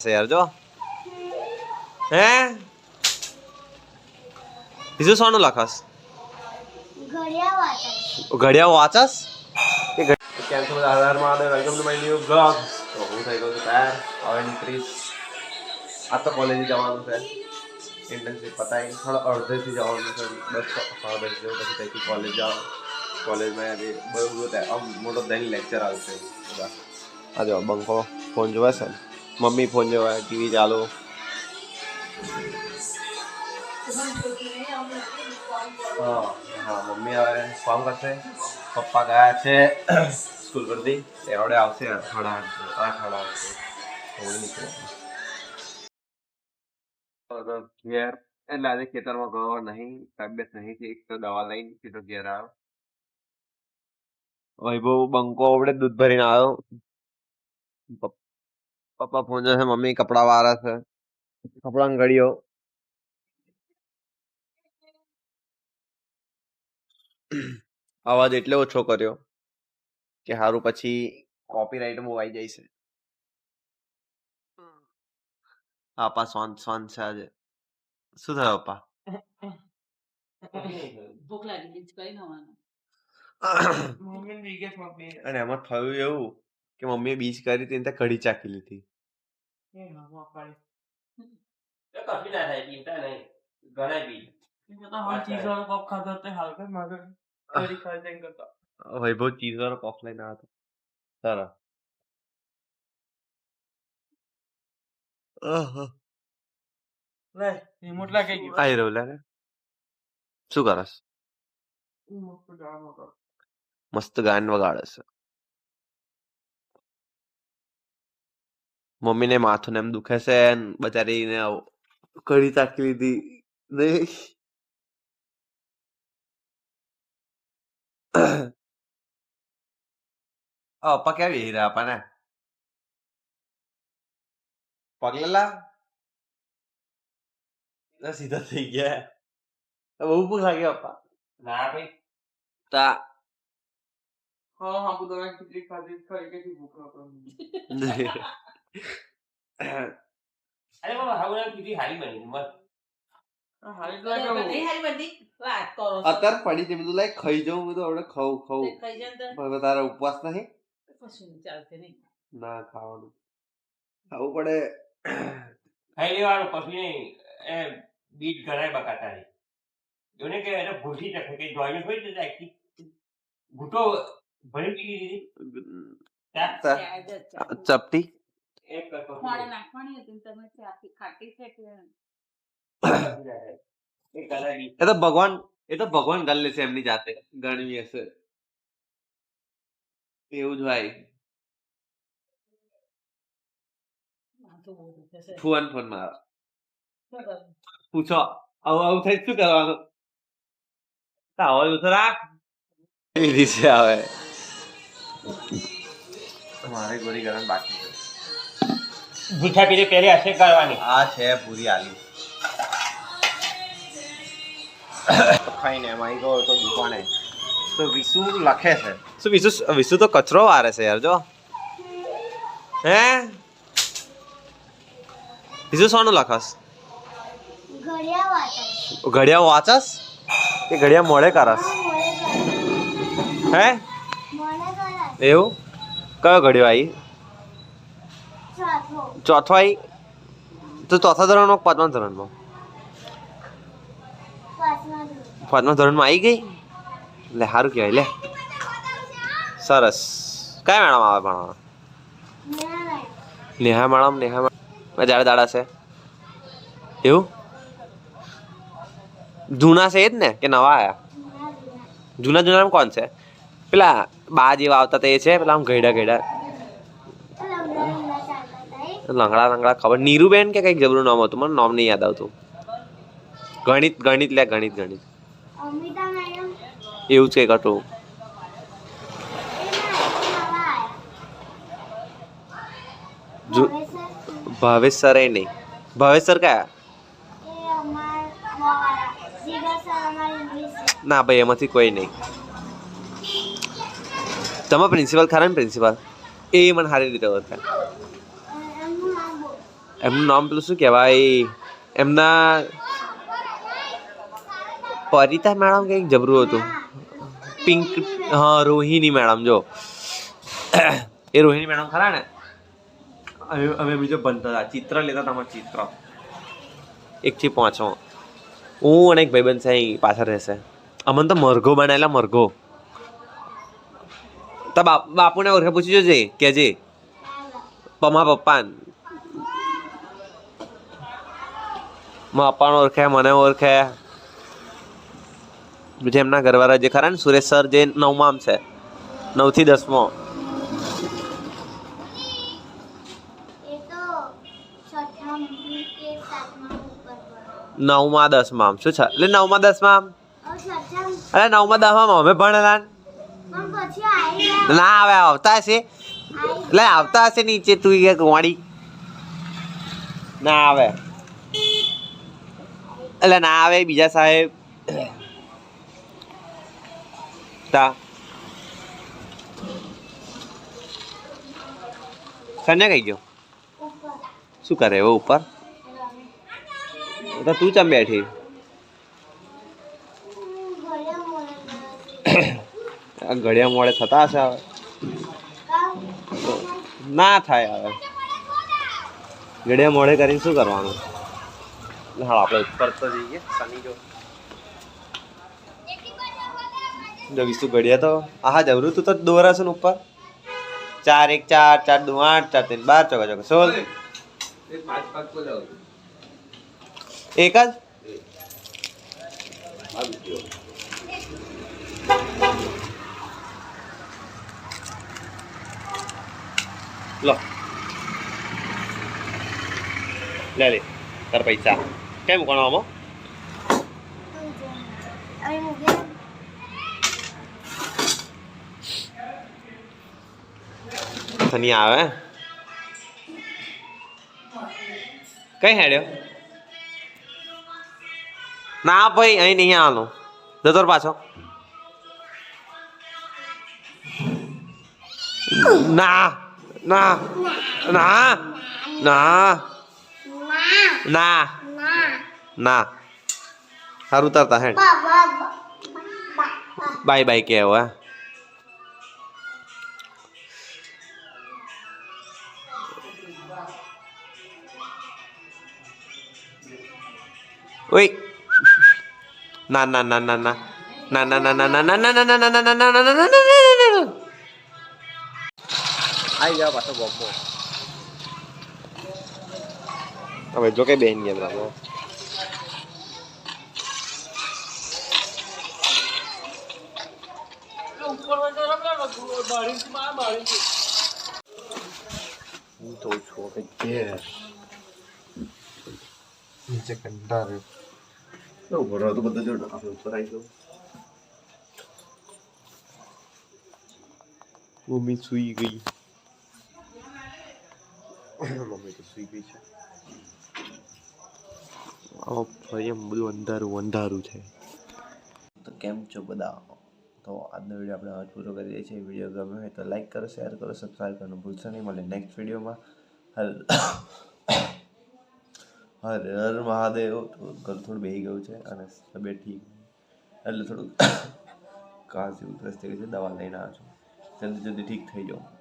यार जो હે બીજું સોનું લખસ ઘડિયા વાંચસ કેમ છો બધા Har Mahadev welcome to my new blog તો હું થઈ ગયો છું તૈયાર હવે નીકળીશ આ તો કોલેજ જવાનું છે ઇન્ટર્નશિપ પતાવી થોડા અડધેથી જવાનું છે બસ 10 જેવું પછી ત્યાંથી કોલેજ જાવ કોલેજમાં બહુ મોટો દૈનિક લેક્ચર આવશે આ જો બંકો ફોન જોવે છે મમ્મી ફોન જોવે ટીવી ચાલુ હા મમ્મી હવે ફોન કરશે પપ્પા ગયા છે સ્કૂલ પરથી એવડે આવશે થોડા ઘેર એટલે આજે ખેતરમાં ગયો નહીં તબિયત નહીં થઈ એક તો દવા લઈને સીધો ઘેર આવ્યો વૈભવ બંકો આવડે દૂધ ભરીને આવ્યો પપ્પા ફોન છે મમ્મી કપડા વાળા છે કપડા ઘડીઓ અવાજ એટલે ઓછો કર્યો કે હારું પછી કોપીરાઈટ માં આવી જાય છે આપા સોન છે આજે શું થયું આપા ભૂખ લાગી બીજ કઈ નવાનું અને એમાં થયું એવું કે મમ્મીએ બીજ કરી હતી ને કઢી ચાખી લીધી વૈભવ ચીઝ વાળો કોક લઈને આવ્યો સરસ આઈ રહ્યો લે શું કરસ મસ્ત ગાન વગાડે છે મમ્મીને માથું ને એમ દુખે છે બચારીને કઢી ચાખી લીધી નહીં પપ્પા ક્યાં બેહી રહ્યા આપા ને પગલેલા સીધા થઈ ગયા બહુ ભૂખ લાગી પપ્પા ના ભાઈ તા ખીચડી ખાધી ખાઈ ભૂખ અરે બાબા હાઉરા કીધી હારી બની મત અત્યારે પડી છે બધું લાઈક ખાઈ જાઉં બધું હવે ખાવું તારા ઉપવાસ નહીં ના ખાવાનું ખાવું પડે ખાઈ લેવાનું પછી એ બીટ ઘરાય બકાતા રે જોને કે એને ભૂસી તકે કે જોઈને હોય તો આખી ઘૂંટો ભરી દીધી ચપટી એક કરતો નાખવાની હતી તમે આખી ખાટી છે કે એ કલાની એ તો ભગવાન ગણ લેશે એમની જાતે ગણવી હશે એવું જ ભાઈ ફોન મારો પૂછો આવું થઈ શું કરવાનું અવાજ ઓછો રાખ લીધી છે હવે મારે ગોળી ગરમ બાકી છે ભૂઠા પીરે પહેલે હશે કરવાની આ છે પૂરી આલી ખાઈને એમાં આવી ગયો તો દુકાને તો વિસુ લખે છે શું વિસુ તો કચરો વારે છે યાર જો હે વિસુ સોનું લખસ ઘડિયા વાંચસ કે ઘડિયા મોડે કરસ હે એવું કયો ઘડિયો આવી ચોથો આવી તો ચોથા ધોરણમાં પાંચમા ધોરણમાં પાંચમા ધોરણમાં આવી ગઈ લે સારું કહેવાય લે સરસ કયા મેડમ આવે ભણવા નેહા મેડમ જાડે દાડા છે એવું જૂના છે એ જ ને કે નવા આયા જૂના કોણ છે પેલા બા જેવા આવતા એ છે પેલા આમ ગયડા લંગડા ખબર નીરુબેન કે કઈક જબરું નામ હતું મને નામ નહીં યાદ આવતું ગણિત એવું જ કઈક હતું ભાવેશ સર એ નહીં ભાવેશ સર કયા ના ભાઈ એમાંથી કોઈ નહીં તમે પ્રિન્સિપલ ખરા ને પ્રિન્સિપલ એ મને સારી રીતે ઓળખાય એમનું નામ પેલું શું કહેવાય એમના પરિતા મેડમ કંઈક જબરું હતું પિંક હા રોહિણી મેડમ જો એ રોહિણી મેડમ ખરા ને અમે બીજો ભણતા હતા ચિત્ર લેતા હતા અમારે ચિત્ર 1 થી 5 હું અને એક ભાઈબંધ છે અહીં પાછળ રહેશે અમને તો મરઘો બનાવેલા મરઘો તો બાપુને ઓળખે પૂછી જોજે કેજે મારા પપ્પા મારા પપ્પાને ઓળખે મને ઓળખે જે એમના ઘરવાળા જે ખરા ને સુરેશ સર જે 9માં છે 9 થી 10માં નવમાં 10માં શું છે એટલે 9માં 10માં અરે 9માં 10માં અમે ભણેલા ના આવે આવતા હશે એટલે આવતા હશે નીચે તું એક વાડી ના આવે એટલે ના આવે બીજા સાહેબ તા કન્યા કઈ ગયો શું કરે એવો ઉપર તો તું ચમ બેઠી ઘડિયા મોડે થતા હશે હવે ના થાય હવે ઘડિયા મોડે કરીને શું કરવાનું હા આપણે ઉપર તો જઈએ શનિ જો વિશું ઘડિયા તો હા જબરું તું તો દોરા છે ને ઉપર 4 1 4 4 2 8 4 3 12 ચોકા 16 એક જ લો લે લે તાર પૈસા કેમ કોણ આમાં થની આવે કઈ હેડ્યો ના ભાઈ અહીં નહીં આવવાનું જતો પાછો ના ના ના ના ના ના સારું તરતા હેડ બાય બાય કે હવે ઓય ના ના ના ના ના ના ના ના ના ના ના ના ના ના ના ના ના ના આઈ ગયા પાછો બોમ્બો હવે જો કે બેન ગયા બરાબર હું તો છું કે ઘેર નીચે કંટાળે ઉભો રહ્યો તો બધા જોડે આપણે ઉપર આવી ગયો મમ્મી સૂઈ ગઈ મમ્મી તો સૂઈ ગઈ છે ફરી એમ બધું અંધારું અંધારું છે તો કેમ છો બધા તો આજનો વિડીયો આપણે હવે પૂરો કરી દઈએ છીએ વિડીયો ગમે હોય તો લાઈક કરો શેર કરો સબસ્ક્રાઈબ કરવાનું ભૂલશો નહીં મળે નેક્સ્ટ વિડીયોમાં હર હર મહાદેવ ઘર થોડું બેસી ગયું છે અને તબિયત ઠીક એટલે થોડું કાશ જેવું ત્રસ્ત થઈ ગયું છે દવા લઈને આવ્યો છું જલ્દી જલ્દી ઠીક થઈ જાઉં